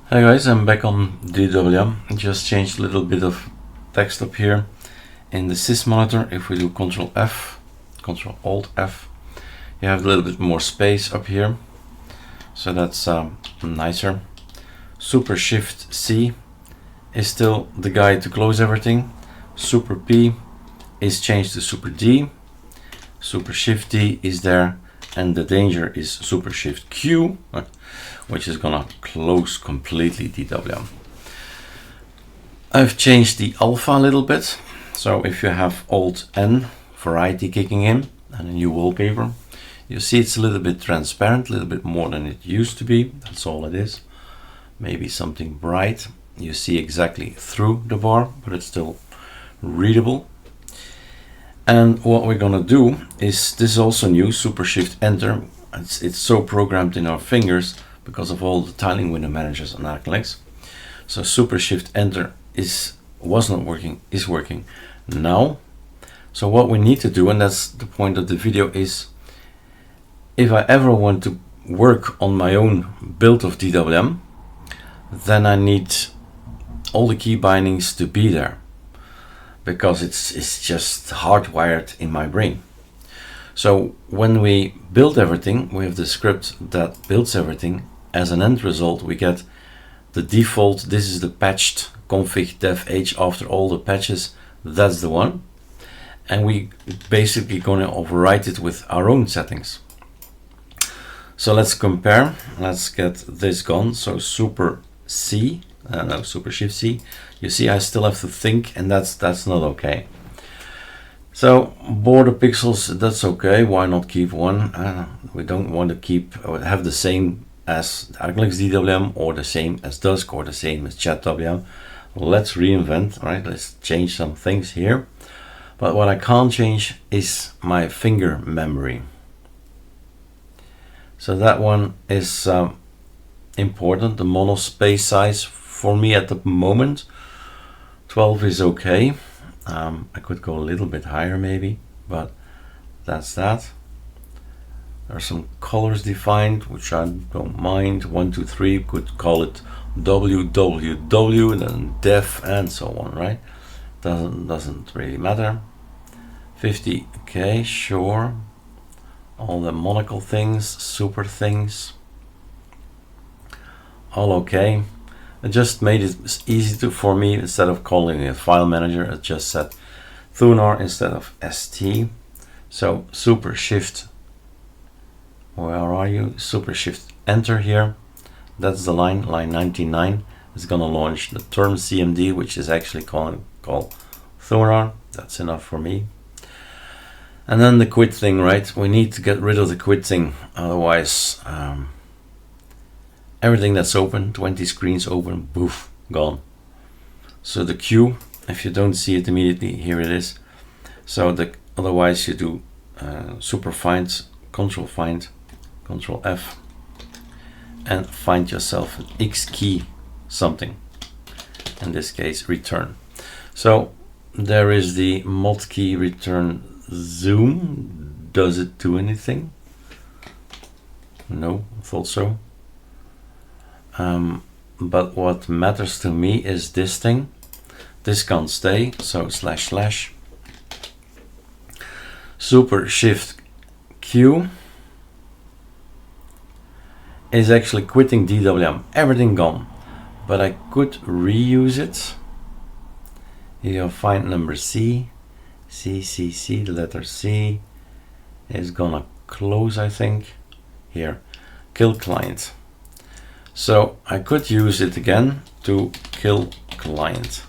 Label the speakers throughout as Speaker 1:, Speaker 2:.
Speaker 1: Hi guys, I'm back on DWM. Just changed a little bit of text up here in the sys monitor. If we do Control F, Control Alt F, you have a little bit more space up here, so that's nicer. Super Shift C is still the guide to close everything. Super P is changed to Super D. Super Shift D is there, and the danger is Super Shift Q, which is gonna close completely DWM. I've changed the alpha a little bit, so if you have Alt N variety kicking in and a new wallpaper, you see it's a little bit transparent, a little bit more than it used to be. That's all it is. Maybe something bright. You see exactly through the bar, but it's still readable. And what we're gonna do is, this is also new, Super Shift Enter. It's so programmed in our fingers because of all the tiling window managers on ArcoLinux. So Super Shift Enter was not working, is working now. So what we need to do, and that's the point of the video, is if I ever want to work on my own build of DWM, then I need all the key bindings to be there, because it's just hardwired in my brain. So when we build everything, we have the script that builds everything. As an end result, we get the default. This is the patched config dev h after all the patches. That's the one. And we basically gonna overwrite it with our own settings. So let's compare. Let's get this gone. So Super C, no, Super Shift C. You see, I still have to think, and that's not okay. So border pixels, that's okay. Why not keep one? We don't want to have the same as ArcoLinux DWM, or the same as Dusk, or the same as Chat WM. Let's reinvent, right? Let's change some things here. But what I can't change is my finger memory. So that one is important. The monospace size for me at the moment, 12 is okay. I could go a little bit higher maybe, but that's that. There are some colors defined, which I don't mind. 1, 2, 3, could call it www, and then def, and so on, right? Doesn't really matter. 50, okay, sure. All the monocle things, super things, all okay. I just made it easy for me. Instead of calling it a file manager, I just said Thunar instead of ST. So Super Shift, where are you? Super Shift Enter here. That's the line 99. It's gonna launch the term CMD, which is actually called Thunar. That's enough for me. And then the quit thing, right? We need to get rid of the quit thing, otherwise everything that's open, 20 screens open, poof, gone. So the Q, if you don't see it immediately, here it is. So otherwise you do super find, control F, and find yourself an X key something. In this case, return. So there is the mod key return zoom. Does it do anything? No, I thought so. But what matters to me is this thing. This can't stay, so // Super Shift Q is actually quitting DWM. Everything gone, but I could reuse it. You'll find number C, the letter C is gonna close, I think. Here, killclient. So I could use it again to killclient.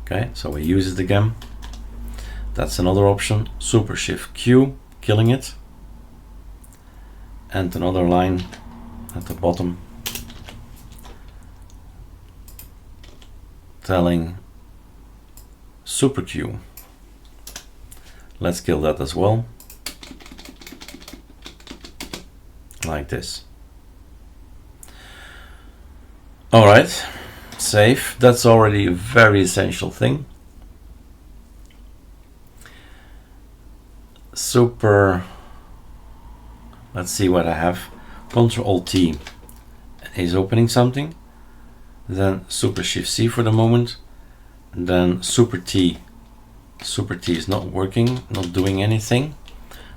Speaker 1: Okay, so we use it again. That's another option. Super Shift Q, killing it. And another line at the bottom telling Super Q. Let's kill that as well. Like this. All right, save. That's already a very essential thing. Super, let's see what I have. Control T is opening something, then Super Shift C for the moment, and then Super T is not working, not doing anything.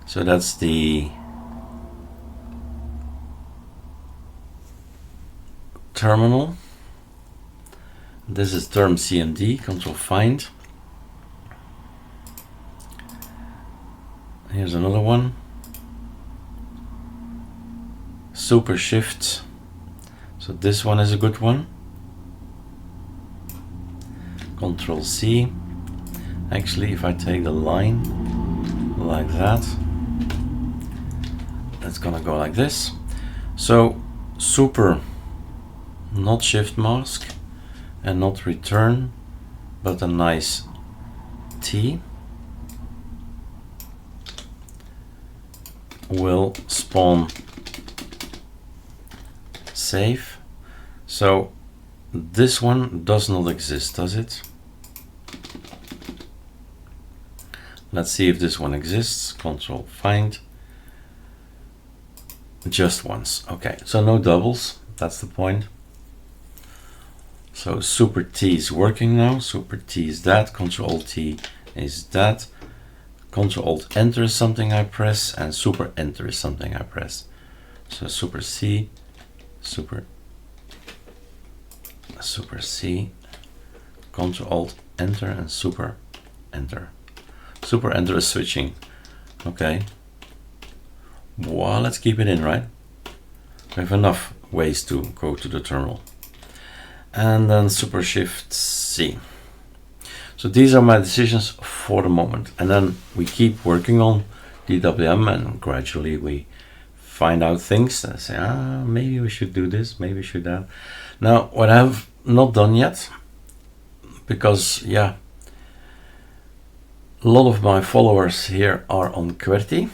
Speaker 1: So that's the terminal. This is term CMD, Control Find. Here's another one. Super Shift. So this one is a good one. Control C. Actually, if I take the line like that, it's gonna go like this. So Super, not Shift Mask and not Return, but a nice T will spawn save. So this one does not exist, does it? Let's see if this one exists. Control Find. Just once. Okay, so no doubles. That's the point. So Super T is working now. Super T is that. Control T is that. Control Alt Enter is something I press, and Super Enter is something I press. So Super C, Super C, Control Alt Enter, and Super Enter. Super Enter is switching. Okay. Well, let's keep it in, right? We have enough ways to go to the terminal. And then Super Shift C. So these are my decisions for the moment. And then we keep working on DWM, and gradually we find out things and say, maybe we should do this, maybe we should that. Now, what I have not done yet, because yeah, a lot of my followers here are on QWERTY,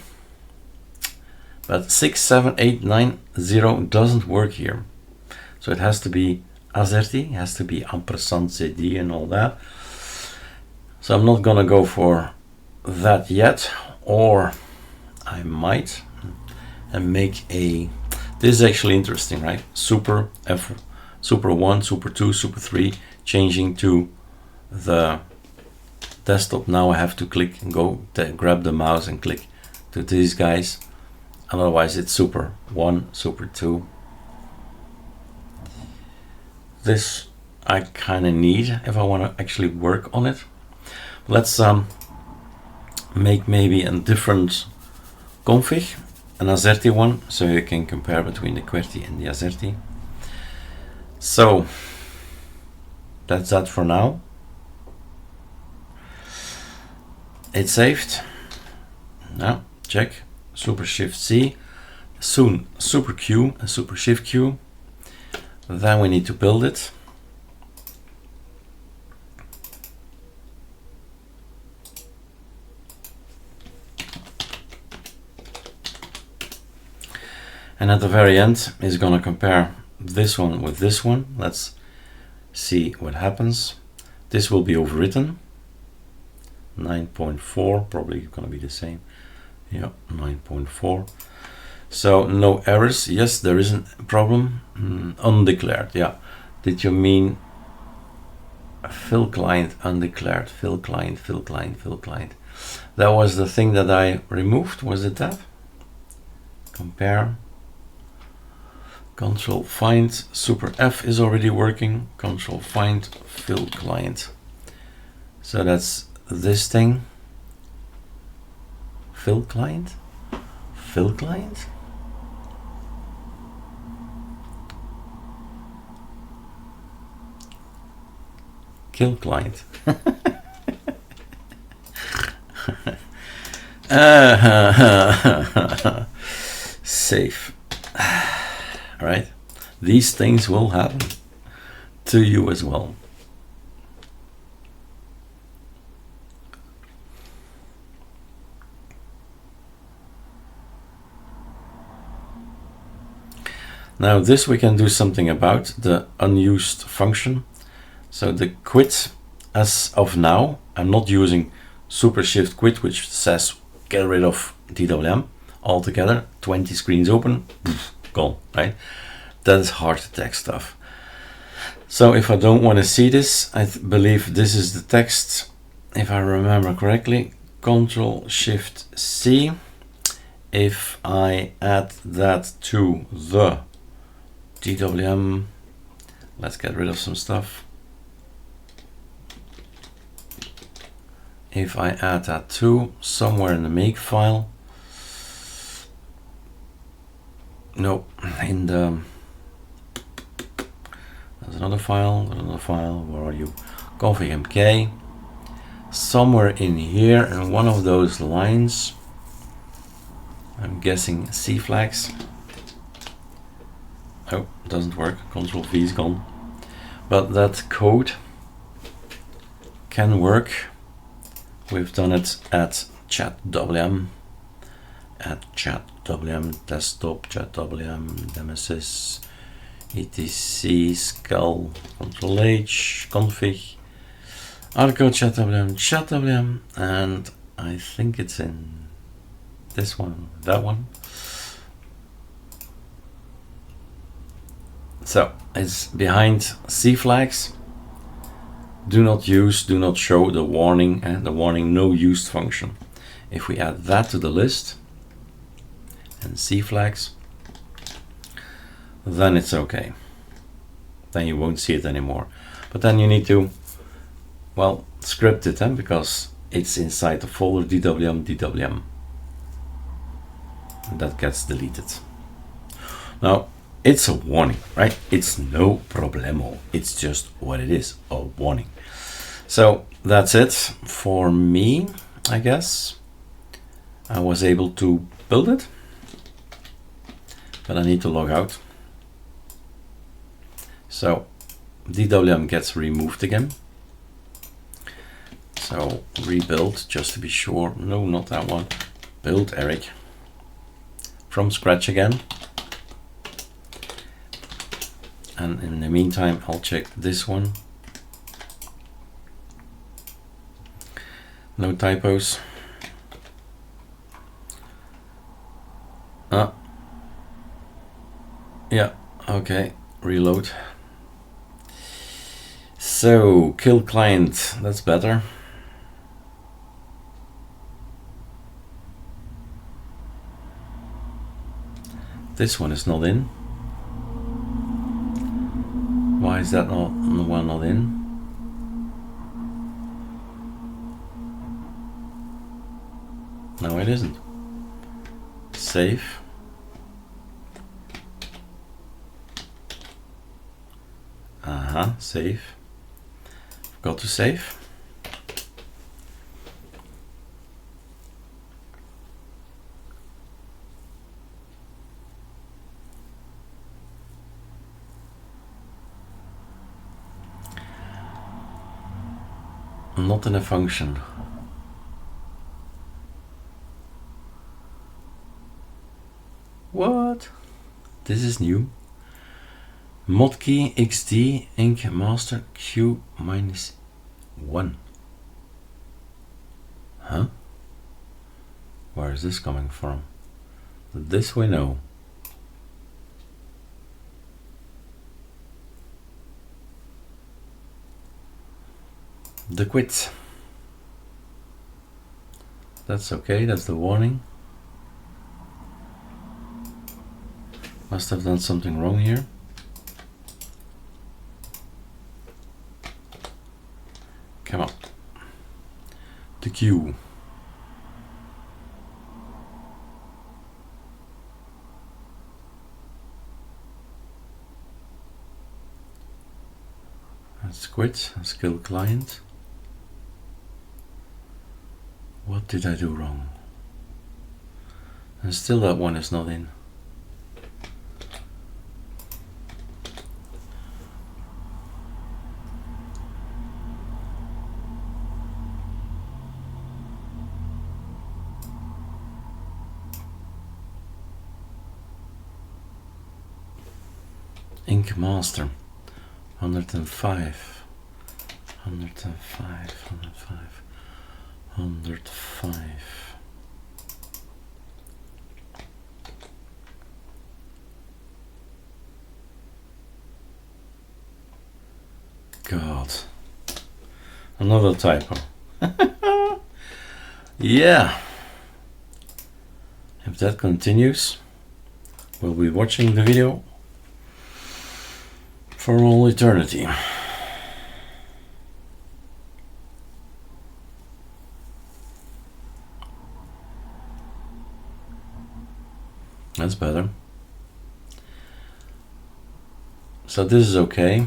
Speaker 1: but 67890 doesn't work here. So it has to be AZERTY, it has to be &ZD and all that. So I'm not gonna go for that yet, or I might, and make a, this is actually interesting, right? Super F, Super 1, Super 2, Super 3, changing to the desktop. Now I have to click and go grab the mouse and click to these guys. Otherwise it's Super 1, Super 2. This I kind of need if I want to actually work on it. Let's make maybe a different config, an AZERTY one, so you can compare between the QWERTY and the AZERTY. So that's that for now. It's saved. Now check. Super Shift C. Soon Super Q and Super Shift Q. Then we need to build it. And at the very end is going to compare this one with this one. Let's see what happens. This will be overwritten. 9.4, probably going to be the same. Yeah, 9.4. So no errors. Yes, there is a problem. Undeclared. Yeah. Did you mean fill client undeclared? Fill client, fill client, fill client. That was the thing that I removed. Was it that? Compare. Control Find. Super F is already working. Control Find fill client. So that's this thing. Fill client. Fill client. Kill client. Safe. Right? These things will happen to you as well. Now this we can do something about, the unused function. So the quit, as of now, I'm not using Super Shift Quit, which says get rid of DWM altogether. 20 screens open, gone, right? that is hard to text stuff. So if I don't want to see this, I believe this is the text, if I remember correctly. Control Shift C. If I add that to the DWM, let's get rid of some stuff. If I add that to somewhere in the make file, no, in the, there's another file, where are you? Config MK, somewhere in here, in one of those lines, I'm guessing C flags. Oh, doesn't work, Control V is gone. But that code can work. We've done it at chat.wm, desktop, chat.wm, nemesis, etc, skull, Control H, config, Arco, chat.wm, and I think it's in this one, that one. So it's behind C flags. Do not use, do not show the warning and the warning no used function. If we add that to the list and C flags, then it's okay. Then you won't see it anymore. But then you need to, well, script it then, because it's inside the folder DWM. And that gets deleted. Now, it's a warning, right? It's no problemo. It's just what it is, a warning. So that's it for me, I guess. I was able to build it, but I need to log out. So DWM gets removed again. So rebuild, just to be sure. No, not that one. Build Eric from scratch again. And in the meantime, I'll check this one. No typos. Yeah, okay, reload. So, kill client, that's better. This one is not in. Why is that not the one not in? No, it isn't. Save. Save. Forgot to save. Not in a function. What? This is new. Modkey XD ink master Q -1. Huh? Where is this coming from? This we know. The quit. That's okay, that's the warning. Must have done something wrong here. Come on. The Q. Let's quit. Let's kill client. What did I do wrong? And still that one is not in. Ink master 105 105. God. Another typo. Yeah. If that continues, we'll be watching the video for all eternity. That's better. So this is okay.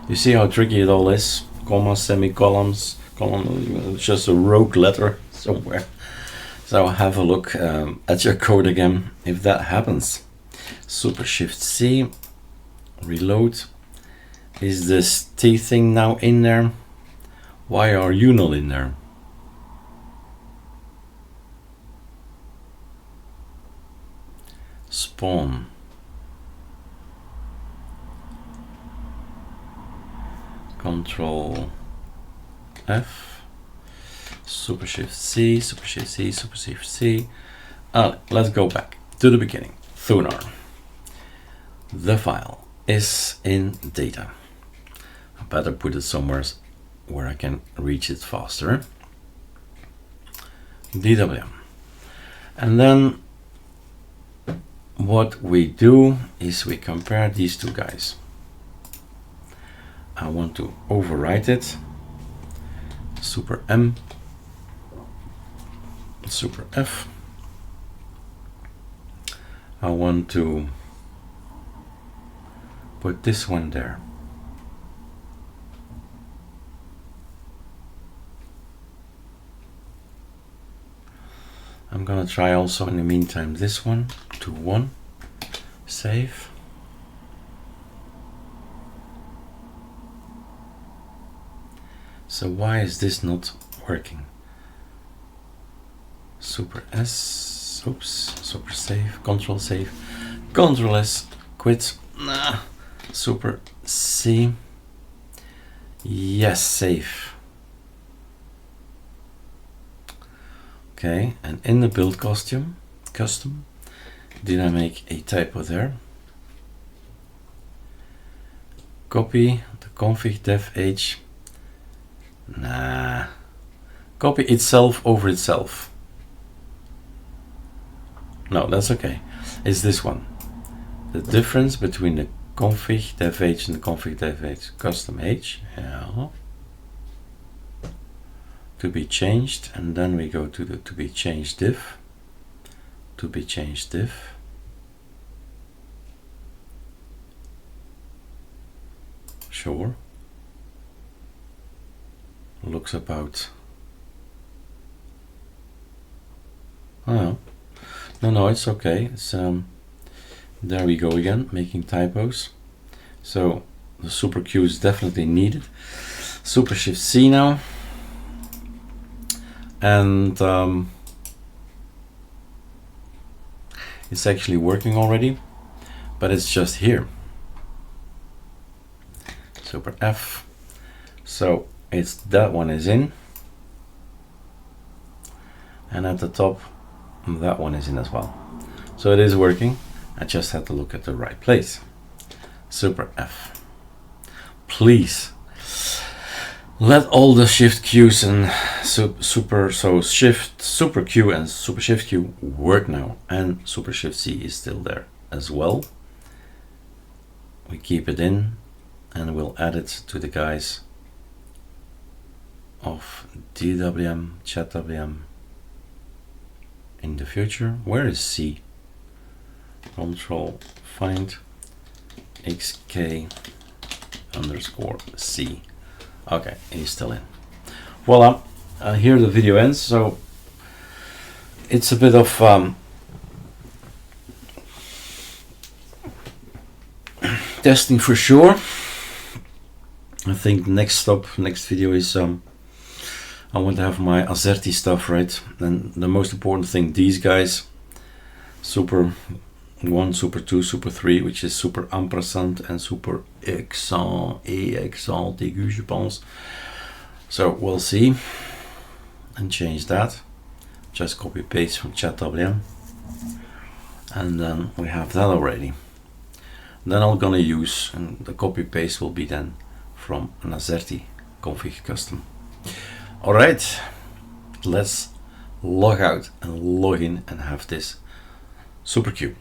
Speaker 1: You see how tricky it all is? Commas, semicolons, colon, just a rogue letter somewhere. So have a look at your code again if that happens. Super Shift C, reload. Is this T thing now in there? Why are you not in there? Spawn. Control F. Super Shift C, Super Shift C, Super Shift C. Let's go back to the beginning. Thunar. The file is in data. I better put it somewhere where I can reach it faster. DWM. And then what we do is we compare these two guys. I want to overwrite it. Super M, Super F. I want to put this one there. I'm gonna try also in the meantime this one to 1, save. So why is this not working? Super S, oops, super save, control save, control S, quit, super C, yes, save. Okay, and in the build custom, did I make a typo there? Copy the config dev h. Nah. Copy itself over itself. No, that's okay. It's this one. The difference between the config dev h and the config dev h custom h. Yeah. To be changed, and then we go to the to be changed div. To be changed div. Sure. Looks about. Oh no, it's okay. It's there we go again, making typos. So the super Q is definitely needed. Super Shift C now. And it's actually working already, but it's just here. Super F. So it's that one is in, and at the top that one is in as well. So it is working. I just had to look at the right place. Super F. Please let all the shift Qs and super Q and super shift Q work now, and super shift C is still there as well. We keep it in and we'll add it to the guys of DWM, chatWM in the future. Where is C? Control find xk underscore C. Okay, he's still in. Voila, here the video ends. So it's a bit of testing for sure. I think next video is I want to have my Azerty stuff right, and the most important thing, these guys, super 1, super 2, super 3, which is super ampersand and super accent aigu, je pense. So we'll see and change that. Just copy paste from chatWM, and then we have that already. then I'm gonna use, and the copy paste will be then from an Azerty config custom. All right, let's log out and log in and have this super cube.